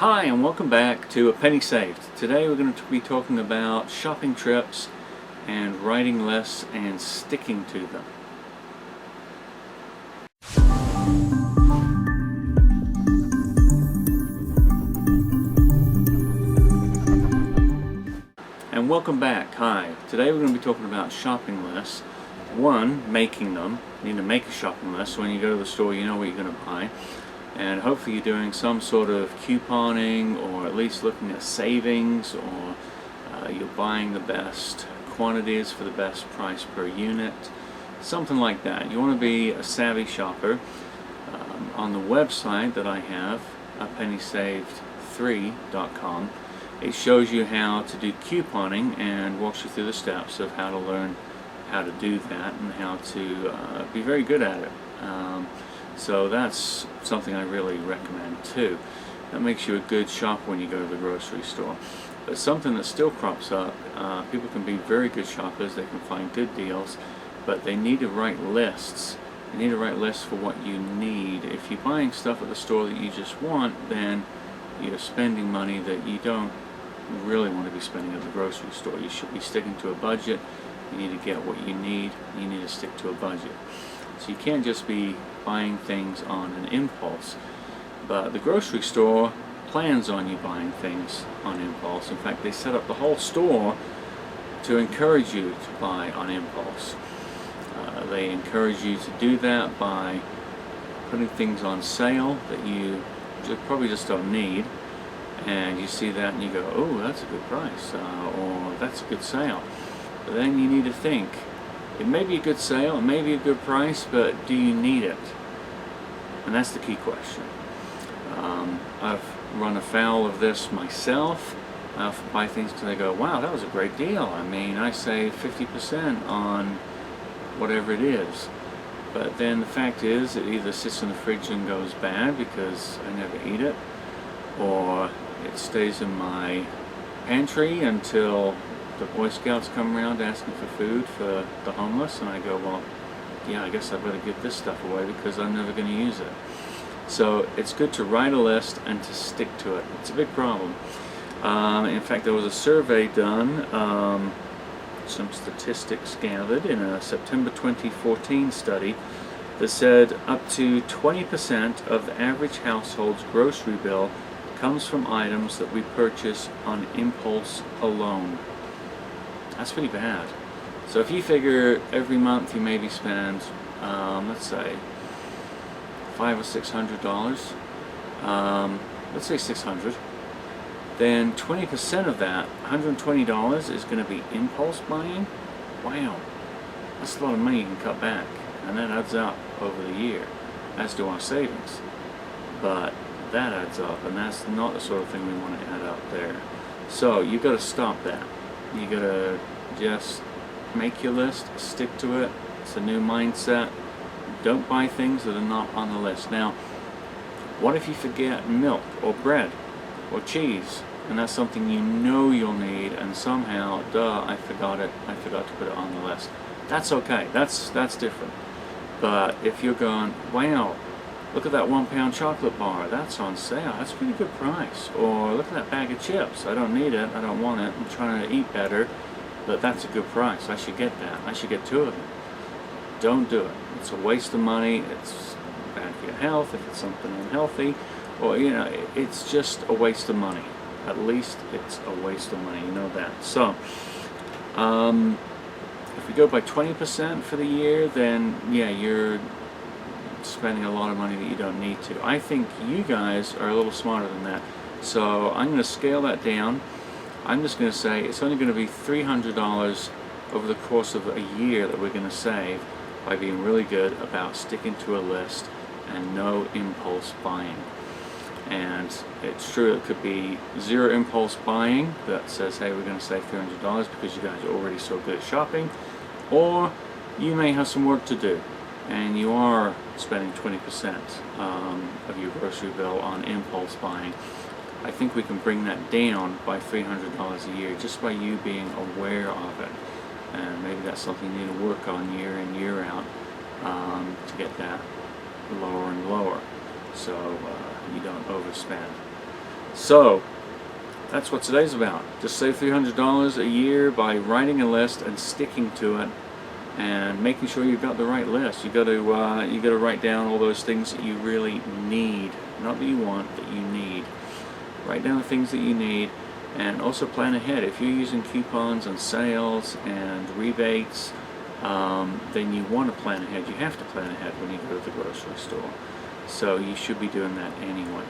Hi, and welcome back to A Penny Saved. Today we're going to be talking about shopping trips and writing lists and sticking to them. And welcome back. Hi. Today we're going to be talking about shopping lists. One, making them. You need to make a shopping list so when you go to the store you know what you're going to buy. And hopefully you're doing some sort of couponing, or at least looking at savings, or you're buying the best quantities for the best price per unit, something like that. You want to be a savvy shopper. On the website that I have, APennySaved3.com, it shows you how to do couponing and walks you through the steps of how to learn how to do that and how to be very good at it. So that's something I really recommend too. That makes you a good shopper when you go to the grocery store. But something that still crops up, people can be very good shoppers, they can find good deals, but they need to write lists. You need to write lists for what you need. If you're buying stuff at the store that you just want, then you're spending money that you don't really want to be spending at the grocery store. You should be sticking to a budget. You need to get what you need. You need to stick to a budget. So you can't just be buying things on an impulse. But the grocery store plans on you buying things on impulse. In fact, they set up the whole store to encourage you to buy on impulse. They encourage you to do that by putting things on sale that you probably just don't need, and you see that and you go, oh, that's a good price, or that's a good sale. But then you need to think, it may be a good sale, it may be a good price, but do you need it? And that's the key question. I've run afoul of this myself. I buy things because I go, wow, that was a great deal. I mean, I save 50% on whatever it is. But then the fact is, it either sits in the fridge and goes bad because I never eat it, or it stays in my pantry until the Boy Scouts come around asking for food for the homeless, and I go, well, yeah, I guess I better give this stuff away because I'm never going to use it. So it's good to write a list and to stick to it. It's a big problem. In fact, there was a survey done, some statistics gathered in a September 2014 study that said up to 20% of the average household's grocery bill comes from items that we purchase on impulse alone. That's pretty bad. So if you figure every month you maybe spend, let's say, $500 or $600, let's say $600, then 20% of that, $120, is going to be impulse buying. Wow, that's a lot of money you can cut back, and that adds up over the year, as do our savings. But that adds up, and that's not the sort of thing we want to add up there. So you've got to stop that. You got to just make your list, stick to it. It's a new mindset. Don't buy things that are not on the list. Now, what if you forget milk or bread or cheese, and that's something you know you'll need, and somehow, I forgot it. I forgot to put it on the list. That's okay. That's different. But if you're going, wow, look at that 1 pound chocolate bar, that's on sale, that's a pretty good price. Or look at that bag of chips, I don't need it, I don't want it, I'm trying to eat better, but that's a good price, I should get that, I should get 2 of them. Don't do it. It's a waste of money, it's bad for your health if it's something unhealthy, or it's just a waste of money. At least it's a waste of money, you know that. So, if we go by 20% for the year, then yeah, you're spending a lot of money that you don't need to. I think you guys are a little smarter than that. So I'm going to scale that down. I'm just going to say it's only going to be $300 over the course of a year that we're going to save by being really good about sticking to a list and no impulse buying. And it's true, it could be zero impulse buying that says, hey, we're going to save $300 because you guys are already so good at shopping, or you may have some work to do and you are spending 20% of your grocery bill on impulse buying. I think we can bring that down by $300 a year just by you being aware of it. And maybe that's something you need to work on year in, year out to get that lower and lower, so you don't overspend. So that's what today's about. Just save $300 a year by writing a list and sticking to it, and making sure you've got the right list. You got to write down all those things that you really need, not that you want, that you need. Write down the things that you need, and also plan ahead. If you're using coupons and sales and rebates, then you want to plan ahead. You have to plan ahead when you go to the grocery store. So you should be doing that anyway.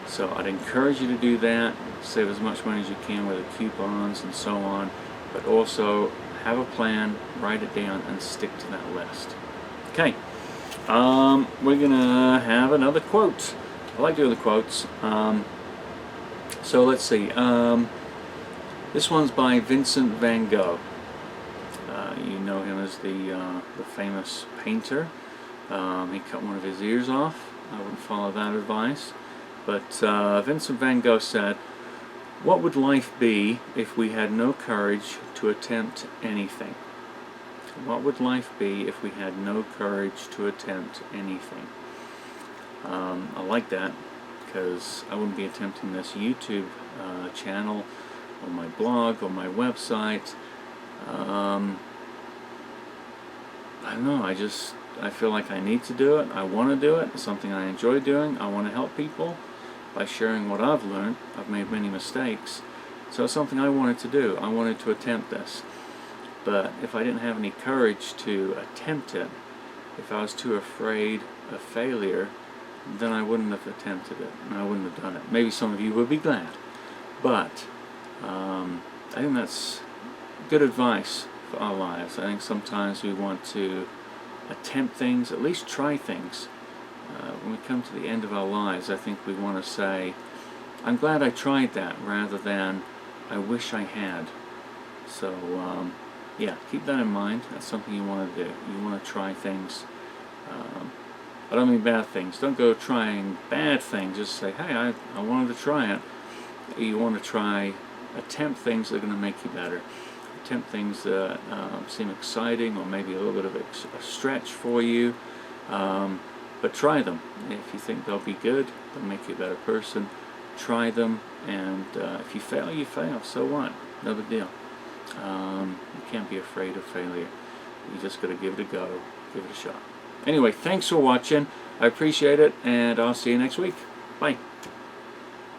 So I'd encourage you to do that. Save as much money as you can with the coupons and so on, but also have a plan, write it down, and stick to that list. Okay, we're gonna have another quote. I like doing the quotes. So let's see. This one's by Vincent van Gogh. You know him as the famous painter. He cut one of his ears off. I wouldn't follow that advice. But Vincent van Gogh said, "What would life be if we had no courage to attempt anything?" What would life be if we had no courage to attempt anything? I like that, because I wouldn't be attempting this YouTube channel, or my blog, or my website. I don't know, I feel like I need to do it. I want to do it. It's something I enjoy doing. I want to help people by sharing what I've learned. I've made many mistakes, so it's something I wanted to do. I wanted to attempt this. But if I didn't have any courage to attempt it, if I was too afraid of failure, then I wouldn't have attempted it, and I wouldn't have done it. Maybe some of you would be glad, but I think that's good advice for our lives. I think sometimes we want to attempt things, at least try things. When we come to the end of our lives, I think we want to say, I'm glad I tried that, rather than I wish I had. So yeah, keep that in mind. That's something you want to do. You want to try things. I don't mean bad things. Don't go trying bad things. Just say, hey, I wanted to try it. You want to attempt things that are going to make you better. Attempt things that seem exciting, or maybe a little bit of a stretch for you. But try them. If you think they'll be good, they'll make you a better person, try them, and if you fail, you fail. So what? No big deal. You can't be afraid of failure. You just got to give it a go, give it a shot. Anyway, thanks for watching. I appreciate it, and I'll see you next week. Bye.